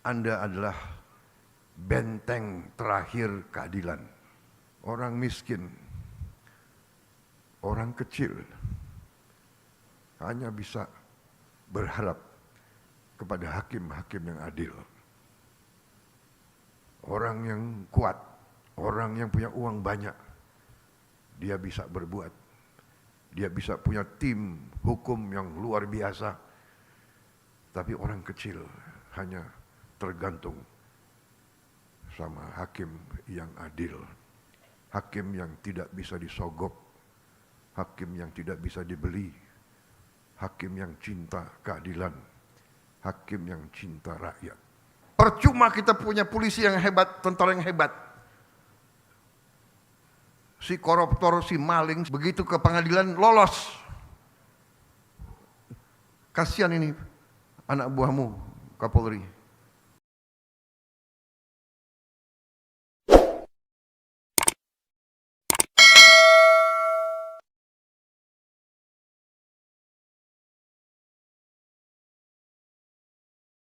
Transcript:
Anda adalah benteng terakhir keadilan. Orang miskin, orang kecil hanya bisa berharap kepada hakim-hakim yang adil. Orang yang kuat, orang yang punya uang banyak, dia bisa berbuat. Dia bisa punya tim hukum yang luar biasa. Tapi orang kecil hanya tergantung sama hakim yang adil. Hakim yang tidak bisa disogok, hakim yang tidak bisa dibeli, hakim yang cinta keadilan, hakim yang cinta rakyat. Percuma kita punya polisi yang hebat, tentara yang hebat. Si koruptor, si maling, begitu ke pengadilan lolos. Kasihan ini anak buahmu, Kapolri.